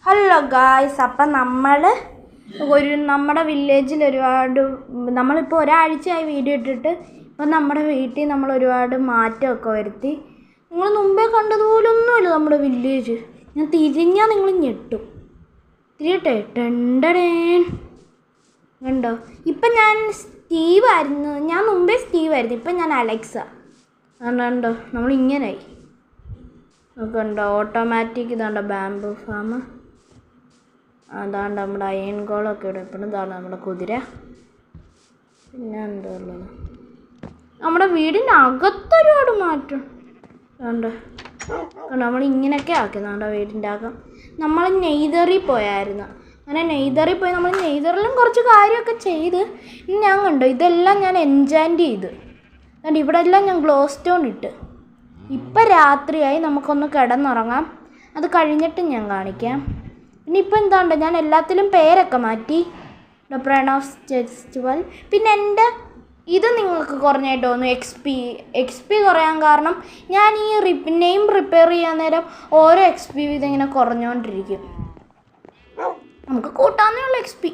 Hello guys, അപ്പം നമ്മുടെ വില്ലേജിൽ നമ്മളിപ്പോൾ ഒരാഴ്ചയായി വീഡിയോ ഇട്ടിട്ട് ഇപ്പം നമ്മുടെ വീട്ടിൽ നമ്മൾ ഒരുപാട് മാറ്റമൊക്കെ വരുത്തി. നിങ്ങൾ മുമ്പേ കണ്ടതുപോലൊന്നുമില്ല നമ്മുടെ വില്ലേജ്. ഞാൻ തിരിഞ്ഞാൽ നിങ്ങൾ ഞെട്ടും. തിരിയട്ടെ, ടെണ്ടടേൻ കണ്ടോ? ഇപ്പം ഞാൻ സ്റ്റീവായിരുന്നു, ഞാൻ മുമ്പേ സ്റ്റീവായിരുന്നു, ഇപ്പം ഞാൻ അലക്സ. കണ്ടോ, നമ്മളിങ്ങനായി. നോക്കണ്ടോ, ഓട്ടോമാറ്റിക്. ഇതാണ്ടോ ബാംബു ഫാം, അതാണ്ട് നമ്മുടെ അയൺ ഗോളൊക്കെ ഇവിടെ ഇപ്പം. ഇതാണ് നമ്മുടെ കുതിര. പിന്നെ എന്താ ഉള്ളത്, നമ്മുടെ വീടിൻ്റെ അകത്തൊരുപാട് മാറ്റം ഉണ്ട്. നമ്മളിങ്ങനെയൊക്കെ ആക്കി നമ്മുടെ വീടിൻ്റെ അകം. നമ്മൾ നെയ്തറിൽ പോയായിരുന്നു. അങ്ങനെ നെയ്തറിൽ പോയി നമ്മൾ നെയ്തറിലും കുറച്ച് കാര്യമൊക്കെ ചെയ്ത്. ഇനി ഞാൻ കണ്ടോ, ഇതെല്ലാം ഞാൻ എൻചാൻറ്റ് ചെയ്ത്. അതുകൊണ്ട് ഇവിടെ എല്ലാം ഞാൻ ഗ്ലോ സ്റ്റോൺ ഇട്ട്. ഇപ്പം രാത്രിയായി, നമുക്കൊന്ന് കിടന്നുറങ്ങാം. അത് കഴിഞ്ഞിട്ട് ഞാൻ കാണിക്കാം. പിന്നെ ഇപ്പം എന്താണ്ട് ഞാൻ എല്ലാത്തിലും പേരൊക്കെ മാറ്റി. പ്രണോസ് ഫെസ്റ്റിവൽ. പിന്നെ എൻ്റെ ഇത് നിങ്ങൾക്ക് കുറഞ്ഞായിട്ട് തോന്നുന്നു, എക്സ് പി കുറയാൻ കാരണം ഞാൻ ഈ നെയിം പ്രിപ്പയർ ചെയ്യാൻ നേരം ഓരോ എക്സ് പി ഇതിങ്ങനെ കുറഞ്ഞുകൊണ്ടിരിക്കും. നമുക്ക് കൂട്ടാന്നേ ഉള്ളൂ എക്സ് പി.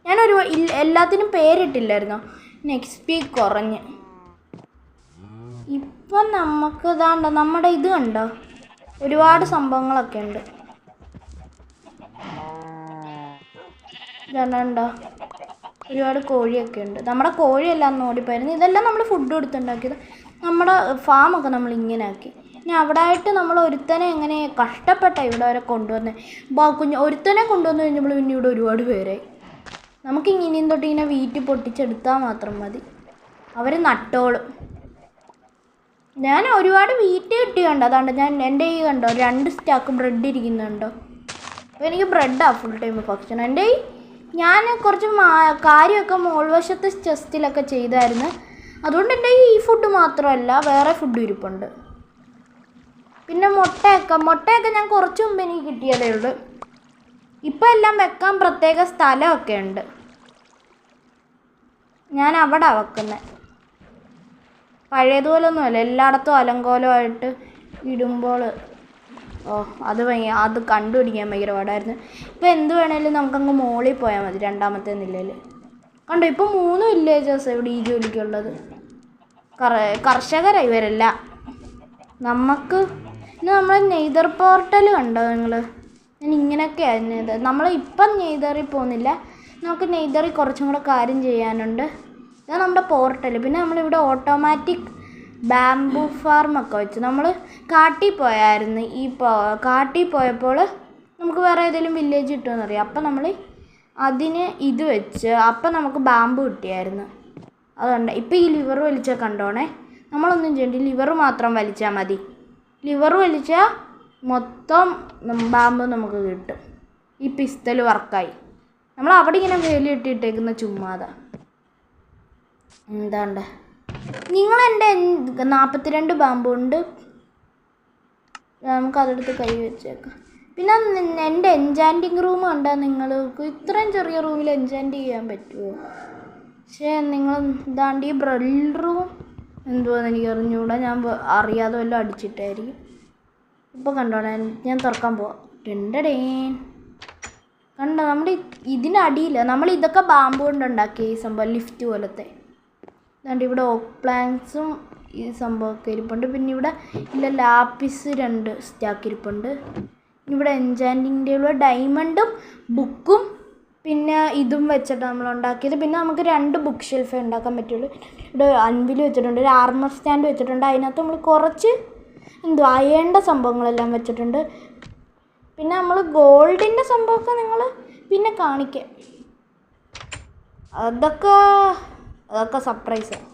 ഞാനൊരു എല്ലാത്തിനും പേരിട്ടില്ലായിരുന്നോ, പിന്നെ എക്സ് പി കുറഞ്ഞ്. ഇപ്പം നമുക്ക് ഇതാണ്ടോ, നമ്മുടെ ഇത് കണ്ടോ, ഒരുപാട് സംഭവങ്ങളൊക്കെ ഉണ്ട്. ഇതുണ്ടോ, ഒരുപാട് കോഴിയൊക്കെ ഉണ്ട്. നമ്മുടെ കോഴിയെല്ലാം ഓടിപ്പോയിരുന്നു. ഇതെല്ലാം നമ്മൾ ഫുഡ് കൊടുത്തുണ്ടാക്കിയത്. നമ്മുടെ ഫാമൊക്കെ നമ്മൾ ഇങ്ങനെ ആക്കി. ഇനി അവിടെ ആയിട്ട് നമ്മൾ ഒരുത്തനെ എങ്ങനെ കഷ്ടപ്പെട്ടാണ് ഇവിടെ വരെ കൊണ്ടുവന്നത്. ഒരുത്തനെ കൊണ്ടുവന്ന് കഴിഞ്ഞപ്പോൾ പിന്നെ ഇവിടെ ഒരുപാട് പേരായി. നമുക്ക് ഇനിയും തൊട്ട് ഇങ്ങനെ വീട്ടിൽ പൊട്ടിച്ചെടുത്താൽ മാത്രം മതി, അവർ നട്ടോളും. ഞാൻ ഒരുപാട് വീട്ടിൽ കിട്ടിയുണ്ട്. അതാണ്ട് ഞാൻ എൻ്റെ ഈ കണ്ടോ 2 സ്റ്റാക്ക് ബ്രെഡ് ഇരിക്കുന്നുണ്ടോ. അപ്പോൾ എനിക്ക് ബ്രെഡാണ് ഫുൾ ടൈം ഭക്ഷണം. എൻ്റെ ഞാൻ കുറച്ച് കാര്യമൊക്കെ മോൾവശത്ത് ചെസ്റ്റിലൊക്കെ ചെയ്തായിരുന്നു. അതുകൊണ്ട് എൻ്റെ ഈ ഫുഡ് മാത്രമല്ല, വേറെ ഫുഡ് ഇരിപ്പുണ്ട്. പിന്നെ മുട്ടയൊക്കെ ഞാൻ കുറച്ച് മുമ്പ് എനിക്ക് കിട്ടിയതേ ഉള്ളൂ. ഇപ്പം എല്ലാം വെക്കാൻ പ്രത്യേക സ്ഥലമൊക്കെ ഉണ്ട്. ഞാൻ അവിടെ വെക്കുന്നത്. പഴയതുപോലൊന്നുമല്ല, എല്ലായിടത്തും അലങ്കോലമായിട്ട് ഇടുമ്പോൾ അത് കണ്ടുപിടിക്കാൻ ഭയങ്കര പാടായിരുന്നു. ഇപ്പോൾ എന്ത് വേണേലും നമുക്കങ്ങ് മോളിൽ പോയാൽ മതി, 2ാമത്തെ നിലയിൽ. കണ്ടോ, ഇപ്പോൾ 3 വില്ലേജേഴ്സ് ഇവിടെ ഈ ജോലിക്കുള്ളത്. കർഷകരായി ഇവരല്ല. നമുക്ക് പിന്നെ നമ്മൾ നെയ്തർ പോർട്ടൽ കണ്ടോ നിങ്ങൾ? ഞാൻ ഇങ്ങനെയൊക്കെയായിരുന്നു. നമ്മൾ ഇപ്പം നെയ്തറിൽ പോകുന്നില്ല, നമുക്ക് നെയ്തറിൽ കുറച്ചും കൂടെ കാര്യം ചെയ്യാനുണ്ട്. ഇതാണ് നമ്മുടെ പോർട്ടൽ. പിന്നെ നമ്മളിവിടെ ഓട്ടോമാറ്റിക് ബാംബു ഫാർമൊക്കെ വെച്ച് നമ്മൾ കാട്ടിൽ പോയായിരുന്നു. കാട്ടിൽ പോയപ്പോൾ നമുക്ക് വേറെ ഏതെങ്കിലും വില്ലേജ് കിട്ടുമെന്നറിയാം. അപ്പം നമ്മൾ അതിന് ഇത് വെച്ച് അപ്പം നമുക്ക് ബാമ്പു കിട്ടിയായിരുന്നു. അതുകൊണ്ട് ഇപ്പം ഈ ലിവർ വലിച്ചാൽ കണ്ടോണേ, നമ്മളൊന്നും ചെയ്യേണ്ട, ലിവർ മാത്രം വലിച്ചാൽ മതി. ലിവർ വലിച്ചാൽ മൊത്തം ബാമ്പു നമുക്ക് കിട്ടും. ഈ പിസ്റ്റൽ വർക്കായി. നമ്മൾ അവിടെ ഇങ്ങനെ വേലിയിട്ടിട്ടേക്കുന്ന ചുമ്മാതെ. എന്താണ്ട് നിങ്ങളെൻ്റെ 42 ബാമ്പു ഉണ്ട്, നമുക്കതെടുത്ത് കൈ വെച്ചേക്കാം. പിന്നെ എൻ്റെ എൻചാൻറ്റിങ് റൂം കണ്ടാൽ നിങ്ങൾക്ക് ഇത്രയും ചെറിയ റൂമിൽ എൻചാൻറ്റ് ചെയ്യാൻ പറ്റുമോ? പക്ഷേ നിങ്ങൾ ഇതാണ്ട് ഈ ബ്രെൽ റൂം എന്തുവാന്ന് എനിക്ക് അറിഞ്ഞുകൂടാ. ഞാൻ അറിയാതെ വല്ലതും അടിച്ചിട്ടായിരിക്കും. ഇപ്പോൾ കണ്ടോണേ, ഞാൻ തുറക്കാൻ പോവാം. ടെണ്ടടേൻ കണ്ടോ, നമ്മുടെ ഇതിനടിയില്ല. നമ്മൾ ഇതൊക്കെ ബാമ്പു കൊണ്ട് ഉണ്ടാക്കിയ ഈ സംഭവം, ലിഫ്റ്റ് പോലത്തെ. അതുകൊണ്ട് ഇവിടെ ഓക്ക് പ്ലാങ്ക്സും ഈ സംഭവമൊക്കെ ഇരിപ്പുണ്ട്. പിന്നെ ഇവിടെ ലാപ്പിസ് 2 സ്റ്റാക്ക് ഇരിപ്പുണ്ട്. ഇവിടെ എൻചാൻറ്റിങ് ടേബിൾ, ഡയമണ്ടും ബുക്കും പിന്നെ ഇതും വെച്ചിട്ട് നമ്മൾ ഉണ്ടാക്കിയത്. പിന്നെ നമുക്ക് 2 ബുക്ക് ഷെൽഫേ ഉണ്ടാക്കാൻ പറ്റുള്ളൂ. ഇവിടെ അൻവിൽ വെച്ചിട്ടുണ്ട്, ഒരു ആർമർ സ്റ്റാൻഡ് വെച്ചിട്ടുണ്ട്. അതിനകത്ത് നമ്മൾ കുറച്ച് അയേണ്ട സംഭവങ്ങളെല്ലാം വെച്ചിട്ടുണ്ട്. പിന്നെ നമ്മൾ ഗോൾഡിൻ്റെ സംഭവമൊക്കെ നിങ്ങൾ പിന്നെ കാണിക്കാം. അതൊക്കെ സർപ്രൈസാണ്.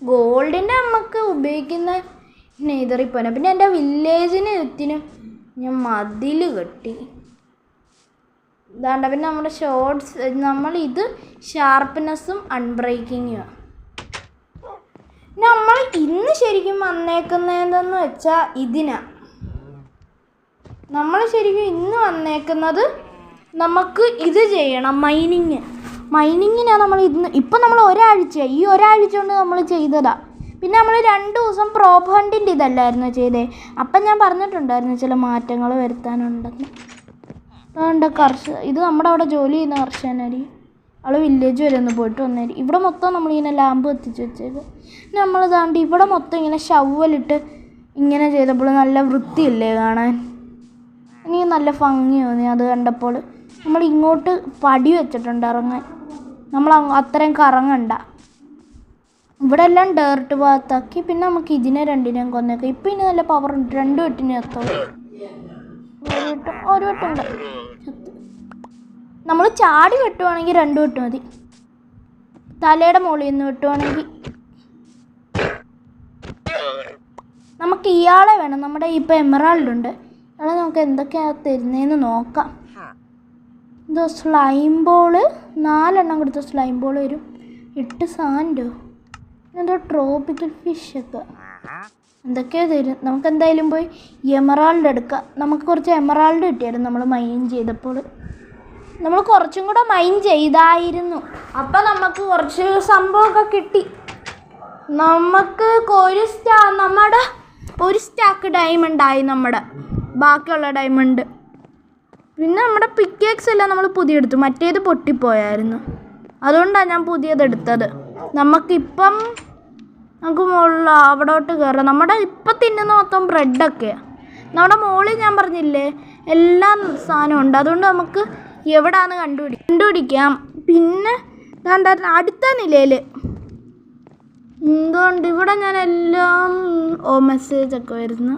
ഗോൾഡിൻ്റെ നമുക്ക് ഉപയോഗിക്കുന്ന നെയ്തറിൽ പോകാൻ. പിന്നെ എൻ്റെ വില്ലേജിന് ചുറ്റിനും ഞാൻ മതിൽ കെട്ടി. ഇതാണ്ട. പിന്നെ നമ്മുടെ ഷോർട്സ്, നമ്മളിത് ഷാർപ്പ്നെസ്സും അൺബ്രേക്കിങ്ങുമാണ്. നമ്മൾ ഇന്ന് ശരിക്കും വന്നേക്കുന്നതെന്ന് വെച്ചാൽ ഇതിനാണ്. നമ്മൾ ശരിക്കും ഇന്ന് വന്നേക്കുന്നത് നമുക്ക് ഇത് ചെയ്യണം, മൈനിങ്ങിനാണ് നമ്മൾ ഇപ്പം നമ്മൾ ഈ ഒരാഴ്ച കൊണ്ട് നമ്മൾ ചെയ്തതാണ്. പിന്നെ നമ്മൾ 2 ദിവസം പ്രോപ്പ് ഹണ്ടിൻ്റെ ഇതല്ലായിരുന്നു ചെയ്തേ. അപ്പം ഞാൻ പറഞ്ഞിട്ടുണ്ടായിരുന്നു ചില മാറ്റങ്ങൾ വരുത്താനുണ്ടെന്ന്. അതുകൊണ്ട് ഇത് നമ്മുടെ അവിടെ ജോലി ചെയ്യുന്ന കർഷകനായിരിക്കും. അവൾ വില്ലേജ് വരെ ഒന്ന് പോയിട്ട് വന്നായിരിക്കും. ഇവിടെ മൊത്തം നമ്മളിങ്ങനെ ലാമ്പ് കത്തിച്ച് വെച്ചേക്കും. നമ്മൾ താണ്ടി ഇവിടെ മൊത്തം ഇങ്ങനെ ഷവലിട്ട് ഇങ്ങനെ ചെയ്തപ്പോൾ നല്ല വൃത്തിയില്ലേ കാണാൻ. എനിക്ക് നല്ല ഭംഗി തോന്നി അത് കണ്ടപ്പോൾ. നമ്മൾ ഇങ്ങോട്ട് പടി വെച്ചിട്ടുണ്ട് ഇറങ്ങാൻ. നമ്മൾ അത്രയും കറങ്ങണ്ട. ഇവിടെ എല്ലാം ഡേർട്ട് ഭാഗത്താക്കി. പിന്നെ നമുക്ക് ഇതിനെ രണ്ടിനെയും കൊന്നേക്കാം. ഇപ്പം ഇനി നല്ല പവർ ഉണ്ട്. 2 വെട്ടിനെ എത്തോളൂ. ഒരു വെട്ടുണ്ട്. നമ്മൾ ചാടി വെട്ടുവാണെങ്കിൽ 2 വെട്ട് മതി. തലയുടെ മുകളിൽ നിന്ന് വെട്ടുവാണെങ്കിൽ നമുക്ക് ഇയാളെ വേണം. നമ്മുടെ ഇപ്പോൾ എമറാൾഡ് ഉണ്ട്. ഇയാളെ നമുക്ക് എന്തൊക്കെയാണ് തരുന്നതെന്ന് നോക്കാം. എന്തോ സ്ലൈം ബോള് 4 എണ്ണം കൊടുത്ത സ്ലൈം ബോൾ വരും. 8 സാൻഡോ എന്തോ ട്രോപ്പിക്കൽ ഫിഷൊക്കെ എന്തൊക്കെയോ തരും. നമുക്ക് എന്തായാലും പോയി എമറാൾഡ് എടുക്കാം. നമുക്ക് കുറച്ച് എമറാൾഡ് കിട്ടിയായിരുന്നു നമ്മൾ മൈൻ ചെയ്തപ്പോൾ. നമ്മൾ കുറച്ചും കൂടെ മൈൻ ചെയ്തായിരുന്നു. അപ്പം നമുക്ക് കുറച്ച് സംഭവമൊക്കെ കിട്ടി. നമുക്ക് നമ്മുടെ ഒരു സ്റ്റാക്ക് ഡയമണ്ട് ആയി. നമ്മുടെ ബാക്കിയുള്ള ഡയമണ്ട്. പിന്നെ നമ്മുടെ പിക്കേക്സ് എല്ലാം നമ്മൾ പുതിയ എടുത്തു. മറ്റേത് പൊട്ടിപ്പോയായിരുന്നു. അതുകൊണ്ടാണ് ഞാൻ പുതിയതെടുത്തത്. നമുക്ക് മുകളിൽ അവിടോട്ട് കയറാം. നമ്മുടെ ഇപ്പം തിന്നുന്ന മൊത്തം ബ്രെഡൊക്കെയാണ്. നമ്മുടെ മുകളിൽ ഞാൻ പറഞ്ഞില്ലേ എല്ലാ സാധനവും ഉണ്ട്. അതുകൊണ്ട് നമുക്ക് എവിടെയാണെന്ന് കണ്ടുപിടിക്കാം. പിന്നെ അടുത്ത നിലയിൽ എന്തുകൊണ്ട് ഇവിടെ ഞാൻ എല്ലാം മെസ്സേജൊക്കെ വരുന്നു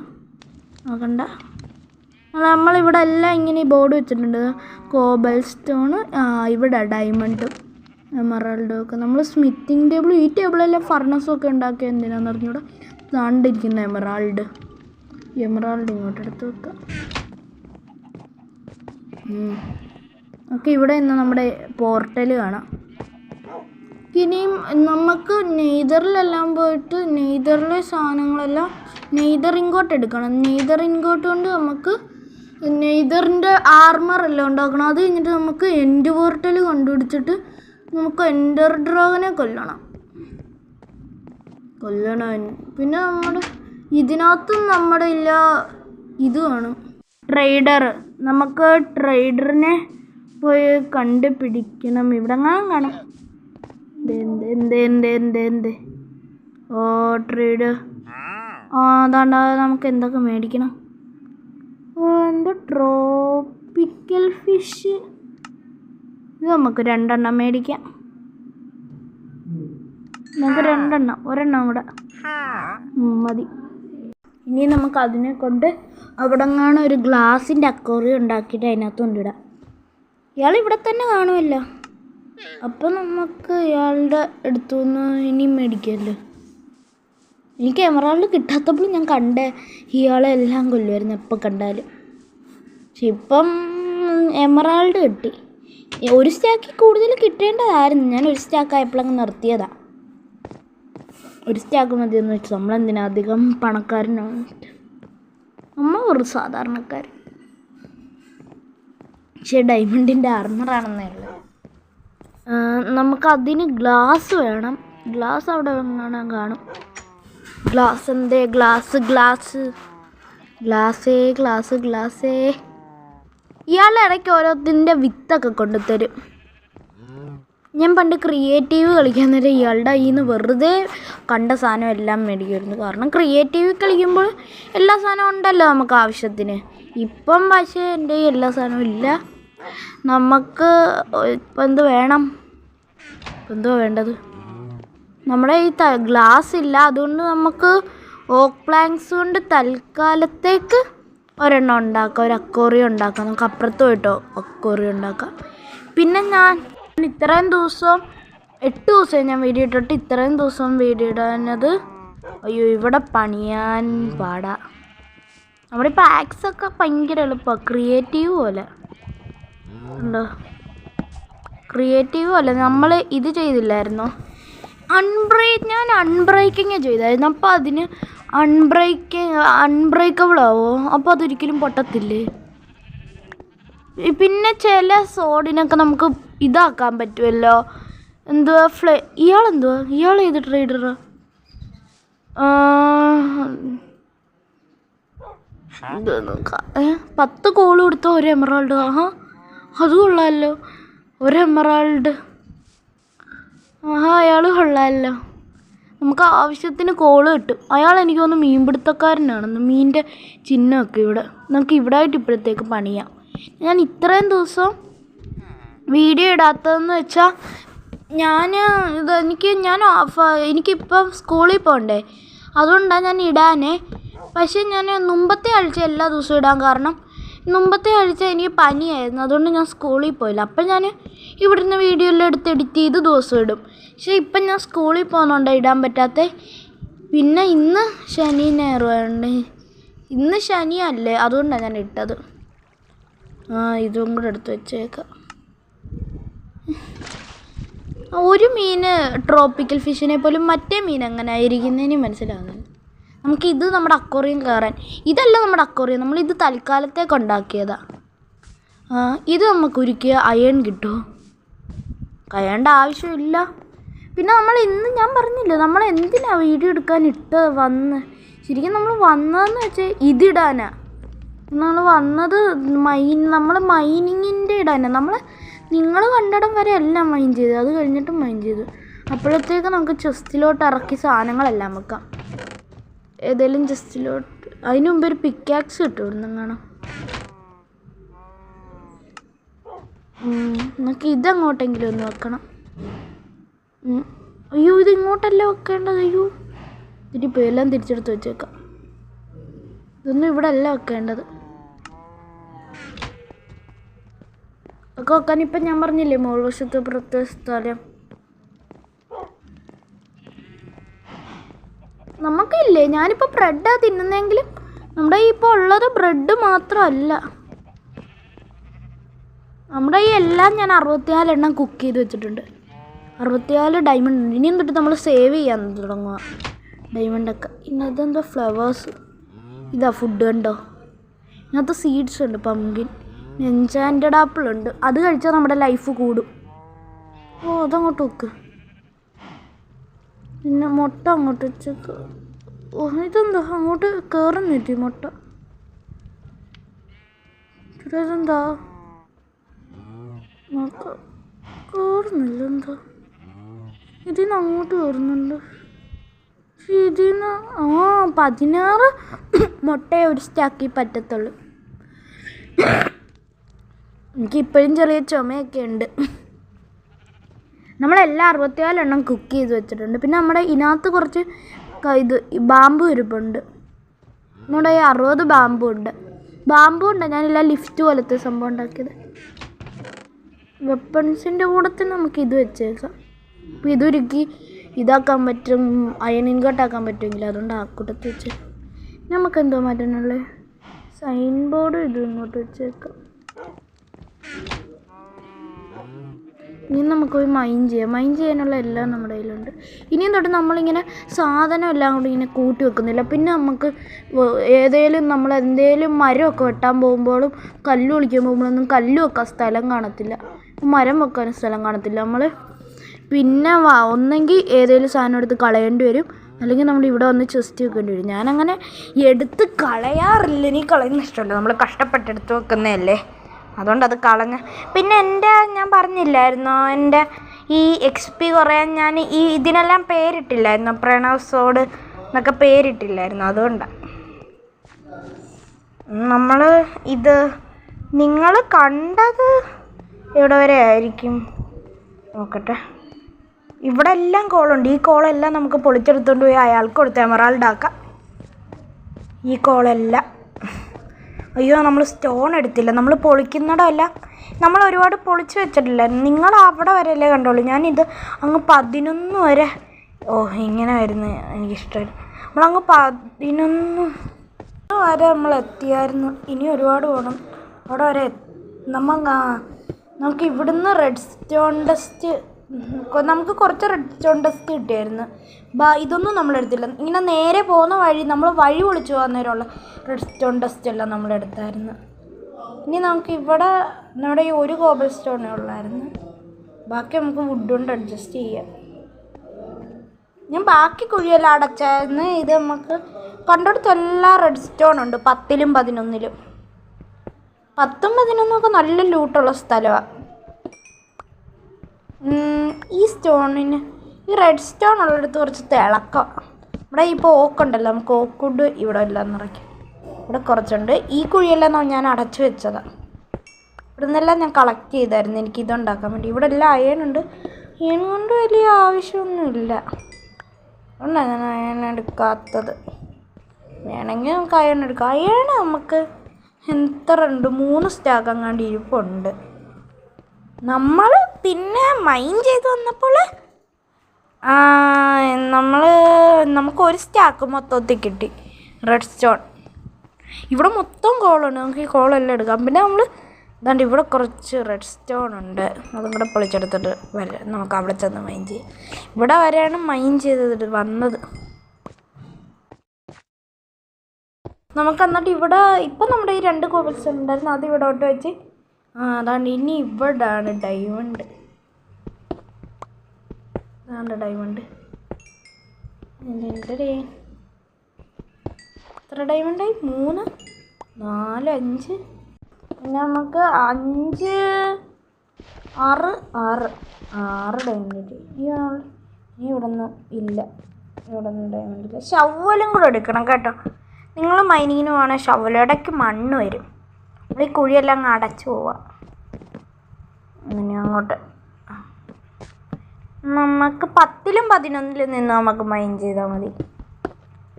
നോക്കണ്ട. നമ്മളിവിടെ എല്ലാം ഇങ്ങനെ ബോർഡ് വെച്ചിട്ടുണ്ട്. കോബൽ സ്റ്റോണ്, ഇവിടെ ഡയമണ്ടും എമറാൾഡും ഒക്കെ. നമ്മൾ സ്മിത്തിങ് ടേബിൾ, ഈ ടേബിളെല്ലാം ഫർണസും ഒക്കെ ഉണ്ടാക്കിയ എന്തിനാന്ന് പറഞ്ഞൂടെ. താണ്ടിരിക്കുന്ന എമറാൾഡ് ഇങ്ങോട്ട് എടുത്ത് വെക്കാം. ഓക്കെ, ഇവിടെ ഇന്ന് നമ്മുടെ പോർട്ടൽ കാണാം. ഇനിയും നമുക്ക് നെയ്തറിലെല്ലാം പോയിട്ട് നെയ്തറിലെ സാധനങ്ങളെല്ലാം നെയ്തർ ഇങ്കോട്ട് എടുക്കണം. നെയ്തർ ഇങ്കോട്ട് കൊണ്ട് നമുക്ക് നെയ്തറിൻ്റെ ആർമറെല്ലാം ഉണ്ടാക്കണം. അത് കഴിഞ്ഞിട്ട് നമുക്ക് എൻഡ് പോർട്ടൽ കണ്ടുപിടിച്ചിട്ട് നമുക്ക് എൻഡർ ഡ്രാഗനെ കൊല്ലണം. പിന്നെ നമ്മുടെ ഇതിനകത്തും നമ്മുടെ ഇത് വേണം, ട്രേഡർ. നമുക്ക് ട്രേഡറിനെ പോയി കണ്ടുപിടിക്കണം. ഇവിടെ കാണും. എന്ത് ഓ ട്രേഡർ. അതാണ്ട് നമുക്ക് എന്തൊക്കെ മേടിക്കണം. എന്തോ ട്രോപ്പിക്കൽ ഫിഷ്. ഇത് നമുക്ക് 2 എണ്ണം മേടിക്കാം. നമുക്ക് 2 എണ്ണം, ഒരെണ്ണം കൂടെ മതി. ഇനി നമുക്ക് അതിനെ കൊണ്ട് അവിടെ കാണാൻ ഒരു ഗ്ലാസിൻ്റെ അക്വേറിയം ഉണ്ടാക്കിയിട്ട് അതിനകത്ത് കൊണ്ടിടാം. ഇയാൾ ഇവിടെ തന്നെ കാണുമല്ലോ. അപ്പം നമുക്ക് ഇയാളുടെ അടുത്തുനിന്ന് ഇനിയും മേടിക്കുമല്ലോ. എനിക്ക് എമറാൾഡ് കിട്ടാത്തപ്പോൾ ഞാൻ ഇയാളെ എല്ലാം കൊല്ലുമായിരുന്നു എപ്പോൾ കണ്ടാലും. പക്ഷെ ഇപ്പം എമറാൾഡ് കിട്ടി. ഒരു സ്റ്റാക്കിൽ കൂടുതൽ കിട്ടേണ്ടതായിരുന്നു. ഞാൻ ഒരു സ്റ്റാക്കായപ്പോഴങ്ങ് നിർത്തിയതാണ്. ഒരു സ്റ്റാക്ക് മതിയെന്ന് വെച്ചു. നമ്മളെന്തിനാ അധികം പണക്കാരനാണ്. നമ്മൾ ഒരു സാധാരണക്കാരൻ. പക്ഷേ ഡയമണ്ടിൻ്റെ ആർമറാണെന്നേ ഉള്ളൂ. നമുക്കതിന് ഗ്ലാസ് വേണം. ഗ്ലാസ് അവിടെ കാണും. ഗ്ലാസ് എന്തേ? ഗ്ലാസ്സേ. ഇയാളുടെ ഇടയ്ക്ക് ഓരോത്തിൻ്റെ വിത്തൊക്കെ കൊണ്ടുതരും. ഞാൻ പണ്ട് ക്രിയേറ്റീവ് കളിക്കാൻ നേരം ഇയാളുടെ കയ്യിൽ നിന്ന് വെറുതെ കണ്ട സാധനം എല്ലാം മേടിക്കുമായിരുന്നു. കാരണം ക്രിയേറ്റീവ് കളിക്കുമ്പോൾ എല്ലാ സാധനവും ഉണ്ടല്ലോ നമുക്ക് ആവശ്യത്തിന്. ഇപ്പം പക്ഷേ എൻ്റെ എല്ലാ സാധനവും ഇല്ല. നമുക്ക് ഇപ്പം എന്തുവാ വേണ്ടത്? നമ്മുടെ ഈ ഗ്ലാസ് ഇല്ല. അതുകൊണ്ട് നമുക്ക് ഓക്ക് പ്ലാങ്ക്സ് കൊണ്ട് തൽക്കാലത്തേക്ക് ഒരെണ്ണം ഉണ്ടാക്കാം. ഒരു അക്വേറിയം ഉണ്ടാക്കാം. നമുക്ക് അപ്പുറത്ത് പോയിട്ടോ അക്വേറിയം ഉണ്ടാക്കാം. പിന്നെ ഞാൻ ഇത്രയും ദിവസം 8 ദിവസമായി ഞാൻ വീഡിയോ ഇട്ടിട്ട്. ഇത്രയും ദിവസം വീഡിയോ ഇടാനത് ഇവിടെ പണിയാൻ പാടാ. നമ്മുടെ ഇപ്പോൾ ആക്സൊക്കെ ഭയങ്കര എളുപ്പമാണ്. ക്രിയേറ്റീവ് പോലെ ഉണ്ടോ? ക്രിയേറ്റീവ് പോലെ നമ്മൾ ഇത് ചെയ്തില്ലായിരുന്നോ? ഞാൻ അൺബ്രേക്കിങ് ചെയ്തായിരുന്നു. അപ്പോൾ അതിന് അൺബ്രേക്കബിൾ ആവോ? അപ്പോൾ അതൊരിക്കലും പൊട്ടത്തില്ലേ? പിന്നെ ചില സോഡിനൊക്കെ നമുക്ക് ഇതാക്കാൻ പറ്റുമല്ലോ. എന്തുവാ ഇയാൾ ഏത് ട്രേഡറാ? 10 കോൾ കൊടുത്ത ഒരു എമറാൾഡ്. അത് കൊള്ളാമല്ലോ, ഒരു എമറാൾഡ്. അയാൾ കൊള്ളാമല്ലോ. നമുക്ക് ആവശ്യത്തിന് കോള് കിട്ടും. അയാൾ എനിക്ക് തോന്നുന്നു മീൻപിടുത്തക്കാരനാണെന്ന്. മീനിൻ്റെ ചിഹ്നമൊക്കെ ഇവിടെ നമുക്ക് ഇവിടെ ആയിട്ട് ഇപ്പോഴത്തേക്ക് പണിയാം. ഞാൻ ഇത്രയും ദിവസം വീഡിയോ ഇടാത്തതെന്ന് വെച്ചാൽ എനിക്കിപ്പോൾ സ്കൂളിൽ പോകണ്ടേ, അതുകൊണ്ടാണ് ഞാൻ ഇടാനേ. പക്ഷേ ഞാൻ മുമ്പത്തെ ആഴ്ച എല്ലാ ദിവസവും ഇടാൻ കാരണം മുമ്പത്തെ ആഴ്ച എനിക്ക് പനിയായിരുന്നു, അതുകൊണ്ട് ഞാൻ സ്കൂളിൽ പോയില്ല. അപ്പം ഞാൻ ഇവിടുന്ന് വീഡിയോ എല്ലാം എടുത്ത് എഡിറ്റ് ചെയ്ത് ദിവസം ഇടും. പക്ഷേ ഇപ്പം ഞാൻ സ്കൂളിൽ പോകുന്നതുകൊണ്ടാണ് ഇടാൻ പറ്റാത്തത്. പിന്നെ ഇന്ന് ശനി ഞായറുണ്ട്, ഇന്ന് ശനിയല്ലേ, അതുകൊണ്ടാണ് ഞാൻ ഇട്ടത്. ഇതും കൂടെ എടുത്ത് വെച്ചേക്കാം. ഒരു മീൻ ട്രോപ്പിക്കൽ ഫിഷിനെ പോലും മറ്റേ മീൻ എങ്ങനെ ആയിരിക്കുന്നതിന് മനസ്സിലാകുന്നില്ല. നമുക്കിത് നമ്മുടെ അക്വേറിയം കയറാൻ, ഇതല്ല നമ്മുടെ അക്വേറിയം, നമ്മളിത് തൽക്കാലത്തേക്ക് ഉണ്ടാക്കിയതാണ്. ഇത് നമുക്ക് ഒരിക്കൽ അയൺ കിട്ടുമോ? കഴിയേണ്ട ആവശ്യമില്ല. പിന്നെ ഞാൻ പറഞ്ഞില്ല നമ്മൾ എന്തിനാണ് വീഡിയോ എടുക്കാൻ ശരിക്കും നമ്മൾ വന്നതെന്ന് വെച്ചാൽ ഇതിടാനാണ്. നമ്മൾ വന്നത് നമ്മൾ മൈനിങ്ങിൻ്റെ ഇടാനാണ്. നിങ്ങൾ കണ്ടിടം വരെ എല്ലാം മൈൻ ചെയ്തു, അത് കഴിഞ്ഞിട്ടും മൈൻ ചെയ്തു. അപ്പോഴത്തേക്ക് നമുക്ക് ചെസ്റ്റിലോട്ട് ഇറക്കി സാധനങ്ങളെല്ലാം വെക്കാം. ഏതെങ്കിലും ചെസ്റ്റിലോട്ട്. അതിന് മുമ്പ് ഒരു പിക്കാക്സ് കിട്ടും ഇവിടുന്ന് കാണാം. നമുക്ക് ഇതങ്ങോട്ടെങ്കിലും ഒന്ന് വെക്കണം. അയ്യോ, ഇത് ഇങ്ങോട്ടല്ല വെക്കേണ്ടത്. അയ്യോ, ഇതിപ്പോൾ എല്ലാം തിരിച്ചെടുത്ത് വെച്ചേക്കാം. ഇതൊന്നും ഇവിടെ അല്ല വെക്കേണ്ടത്. ഒക്കെ വെക്കാൻ ഇപ്പം ഞാൻ പറഞ്ഞില്ലേ മോൾ വശത്ത് പ്രത്യേക സ്ഥലം. നമുക്കില്ലേ, ഞാനിപ്പോൾ ബ്രെഡാണ് തിന്നുന്നതെങ്കിലും നമ്മുടെ ഇപ്പോൾ ഉള്ളത് ബ്രെഡ് മാത്രമല്ല. നമ്മുടെ ഈ എല്ലാം ഞാൻ 64 എണ്ണം കുക്ക് ചെയ്ത് വെച്ചിട്ടുണ്ട്. 64 ഡയമണ്ട് ഉണ്ട്. ഇനിയും തൊട്ട് നമ്മൾ സേവ് ചെയ്യാൻ തുടങ്ങുക ഡയമണ്ടൊക്കെ. ഇനി അതെന്തോ ഫ്ലവേഴ്സ്, ഇതാ ഫുഡ് കണ്ടോ. ഇതിനകത്ത് സീഡ്സ് ഉണ്ട്, പംകിൻ, എൻചാൻറ്റഡ് ആപ്പിൾ ഉണ്ട്. അത് കഴിച്ചാൽ നമ്മുടെ ലൈഫ് കൂടും. അതങ്ങോട്ട് വെക്ക്. പിന്നെ മുട്ട അങ്ങോട്ട് വെച്ചേക്ക്. ഇതെന്താ അങ്ങോട്ട് കയറുന്നില്ല മുട്ട? ഇതെന്താ കയറുന്നില്ല? എന്താ ഇതിന്ന് അങ്ങോട്ട് കയറുന്നുണ്ട്? ഇതിന്ന് 16 മുട്ടയെ ഒരു സ്റ്റാക്കി പറ്റത്തുള്ളൂ. എനിക്കിപ്പോഴും ചെറിയ ചുമയൊക്കെ ഉണ്ട്. നമ്മളെല്ലാം 64 എണ്ണം കുക്ക് ചെയ്ത് വെച്ചിട്ടുണ്ട്. പിന്നെ നമ്മുടെ ഇതിനകത്ത് കുറച്ച് ബാമ്പു ഇരിപ്പുണ്ട്. നമ്മുടെ ഈ 60 ബാമ്പു ഉണ്ട്. ഞാനെല്ലാം ലിഫ്റ്റ് പോലത്തെ സംഭവം ഉണ്ടാക്കിയത്. വെപ്പൺസിൻ്റെ കൂടെ തന്നെ നമുക്ക് ഇത് വെച്ചേക്കാം. അപ്പോൾ ഇതൊരുക്കി ഇതാക്കാൻ പറ്റും, അയണിങ് കട്ടാക്കാൻ പറ്റുമെങ്കിൽ അതുകൊണ്ട് ആ കൂട്ടത്ത് വെച്ച് നമുക്കെന്തോ മാറ്റാനുള്ളത്. സൈൻ ബോർഡ് ഇത് ഇങ്ങോട്ട് വെച്ചേക്കാം. ഇനി നമുക്ക് പോയി മൈൻ ചെയ്യാനുള്ള എല്ലാം നമ്മുടെ കയ്യിലുണ്ട്. ഇനിയും തൊട്ട് നമ്മളിങ്ങനെ സാധനം എല്ലാം കൂടി ഇങ്ങനെ കൂട്ടി വെക്കുന്നില്ല. പിന്നെ നമുക്ക് നമ്മളെന്തേലും മരമൊക്കെ വെട്ടാൻ പോകുമ്പോഴും കല്ല് ഒളിക്കാൻ പോകുമ്പോഴൊന്നും കല്ല് വെക്കാൻ സ്ഥലം കാണത്തില്ല, മരം വെക്കാനും സ്ഥലം കാണത്തില്ല. നമ്മൾ പിന്നെ ഒന്നെങ്കിൽ ഏതെങ്കിലും സാധനം എടുത്ത് കളയേണ്ടി വരും, അല്ലെങ്കിൽ നമ്മൾ ഇവിടെ വന്ന് ചെസ്റ്റ് വെക്കേണ്ടി വരും. ഞാനങ്ങനെ എടുത്ത് കളയാറില്ല, എനിക്ക് കളയുന്ന ഇഷ്ടമല്ല. നമ്മൾ കഷ്ടപ്പെട്ടെടുത്ത് വെക്കുന്നതല്ലേ, അതുകൊണ്ട് അത് കളഞ്ഞ്. പിന്നെ ഞാൻ പറഞ്ഞില്ലായിരുന്നോ എൻ്റെ ഈ XP കുറയാൻ ഞാൻ ഇതിനെല്ലാം പേരിട്ടില്ലായിരുന്നു, പ്രണവ് സോഡ് എന്നൊക്കെ പേരിട്ടില്ലായിരുന്നു. അതുകൊണ്ടാണ് നമ്മൾ നിങ്ങൾ കണ്ടത് എവിടെ വരെ ആയിരിക്കും നോക്കട്ടെ. ഇവിടെ എല്ലാം കോളുണ്ട്. ഈ കോളെല്ലാം നമുക്ക് പൊളിച്ചെടുത്തുകൊണ്ട് പോയി അയാൾക്ക് കൊടുത്ത് എമറാൾഡാക്കാം. ഈ കോളെല്ലാം. അയ്യോ, നമ്മൾ സ്റ്റോൺ എടുത്തില്ല. നമ്മൾ പൊളിക്കുന്നിടമല്ല, നമ്മൾ ഒരുപാട് പൊളിച്ച് വെച്ചിട്ടില്ല. നിങ്ങൾ അവിടെ വരെയല്ലേ കണ്ടോളൂ. ഞാനിത് അങ്ങ് 11 വരെ. ഇങ്ങനെ വരുന്നത് എനിക്കിഷ്ടമായിരുന്നു. നമ്മളങ്ങ് 11 വരെ നമ്മൾ എത്തിയായിരുന്നു. ഇനി ഒരുപാട് പോകണം അവിടെ വരെ. നമുക്ക് ഇവിടുന്ന് റെഡ് സ്റ്റോൺ ഡസ്റ്റ്, നമുക്ക് കുറച്ച് റെഡ് സ്റ്റോൺ ഡസ്റ്റ് കിട്ടിയായിരുന്നു. ഇതൊന്നും നമ്മളെടുത്തില്ല. ഇങ്ങനെ നേരെ പോകുന്ന വഴി നമ്മൾ വഴി പൊളിച്ചു പോകുന്നവരുള്ള റെഡ് സ്റ്റോൺ ഡസ്റ്റ് എല്ലാം നമ്മളെടുത്തായിരുന്നു. ഇനി നമുക്ക് നമ്മുടെ ഈ ഒരു കോബൽ സ്റ്റോണേ ഉള്ളായിരുന്നു. ബാക്കി നമുക്ക് വുഡ് കൊണ്ട് അഡ്ജസ്റ്റ് ചെയ്യാം. ഞാൻ ബാക്കി കുഴിയെല്ലാം അടച്ചായിരുന്നു. ഇത് നമുക്ക് കണ്ടെടുത്ത് എല്ലാ റെഡ് സ്റ്റോൺ ഉണ്ട്, 10ലും 11ലും. 10ഉം 11 നല്ല ലൂട്ടുള്ള സ്ഥലമാണ്. ഈ സ്റ്റോണിന് ഈ റെഡ് സ്റ്റോൺ ഉള്ളിടത്ത് കുറച്ച് തിളക്കം. ഇവിടെ ഇപ്പോൾ ഓക്കുണ്ടല്ലോ, നമുക്ക് ഓക്കുണ്ട് ഇവിടെ എല്ലാം നിറയ്ക്കും. ഇവിടെ കുറച്ചുണ്ട്. ഈ കുഴിയെല്ലാം ഞാൻ അടച്ചു വെച്ചതാണ്. ഇവിടെ നിന്നെല്ലാം ഞാൻ കളക്ട് ചെയ്തായിരുന്നു എനിക്കിതുണ്ടാക്കാൻ വേണ്ടി. ഇവിടെ എല്ലാം അയണുണ്ട്. അയൺ കൊണ്ട് വലിയ ആവശ്യമൊന്നുമില്ല, അതുകൊണ്ടാണ് ഞാൻ അയൺ എടുക്കാത്തത്. വേണമെങ്കിൽ നമുക്ക് അയൺ എടുക്കാം. അയൺ നമുക്ക് എത്ര ഉണ്ട്, 3 സ്റ്റാക്ക് അങ്ങാണ്ട് ഇരിപ്പുണ്ട്. നമ്മൾ പിന്നെ മൈൻ ചെയ്ത് വന്നപ്പോൾ നമുക്ക് 1 സ്റ്റാക്ക് മൊത്തത്തിൽ കിട്ടി റെഡ് സ്റ്റോൺ. ഇവിടെ മൊത്തം കോളുണ്ട്, നമുക്ക് ഈ കോളെല്ലാം എടുക്കാം. പിന്നെ നമ്മൾ ഇതാണ്ട് ഇവിടെ കുറച്ച് റെഡ് സ്റ്റോൺ ഉണ്ട്, അതും കൂടെ പൊളിച്ചെടുത്തിട്ട് വരാം. നമുക്ക് അവിടെ ചെന്ന് മൈൻ ചെയ്യാം. ഇവിടെ വരെയാണ് മൈൻ ചെയ്തിട്ട് വന്നത്. നമുക്ക് എന്നിട്ട് ഇവിടെ ഇപ്പം നമ്മുടെ ഈ 2 കോബിൾസ് ഉണ്ടായിരുന്നു, അത് ഇവിടോട്ട് വെച്ച് അതാണ്ട് ഇനി ഇവിടാണ് ഡയമണ്ട്. അതാണ്ട് ഡയമണ്ട്. എത്ര ഡയമണ്ടായി? 3 4 5. പിന്നെ നമുക്ക് 5 6 ഡയമണ്ട് കിട്ടി. ഇനി ഇവിടെ ഒന്നും ഇല്ല, ഇവിടെ ഒന്നും ഡയമണ്ട് ഇല്ല. ഷവലും കൂടെ എടുക്കണം കേട്ടോ. നിങ്ങൾ മൈനിങ്ങിന് പോകണേ ഷവൽ. ഇടയ്ക്ക് മണ്ണ് വരും, ഈ കുഴിയെല്ലാം അങ്ങ് അടച്ചു പോവാം. അങ്ങനെ അങ്ങോട്ട് നമുക്ക് 10ലും 11ലും നിന്ന് നമുക്ക് മൈൻ ചെയ്താൽ മതി.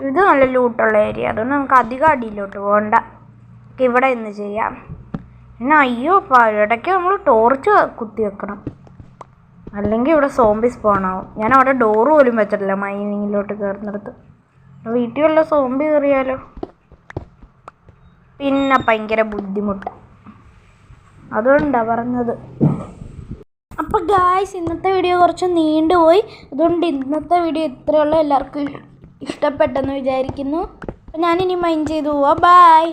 ഇത് നല്ല ലൂട്ടുള്ള ഏരിയ, അതുകൊണ്ട് നമുക്ക് അധികം അടിയിലോട്ട് പോകണ്ട. ഇവിടെ ഇന്ന് ചെയ്യാം. പിന്നെ അയ്യോ ഇടയ്ക്ക് നമ്മൾ ടോർച്ച് കുത്തി വെക്കണം, അല്ലെങ്കിൽ ഇവിടെ സോംബി സ്പോണാവും. ഞാൻ അവിടെ ഡോറ് പോലും വെച്ചിട്ടില്ല മൈനിങ്ങിലോട്ട് കയറുന്നിടത്ത്. വീട്ടിൽ വല്ല സോംബി കയറിയാലോ, പിന്നെ ഭയങ്കര ബുദ്ധിമുട്ടാണ്. അതുകൊണ്ടാണ് പറഞ്ഞത്. അപ്പോൾ ഗായ്സ്, ഇന്നത്തെ വീഡിയോ കുറച്ച് നീണ്ടുപോയി, അതുകൊണ്ട് ഇന്നത്തെ വീഡിയോ ഇത്രയുള്ള. എല്ലാവർക്കും ഇഷ്ടപ്പെട്ടെന്ന് വിചാരിക്കുന്നു. അപ്പോൾ ഞാനിനി മൈൻഡ് ചെയ്തു പോവാം. ബൈ.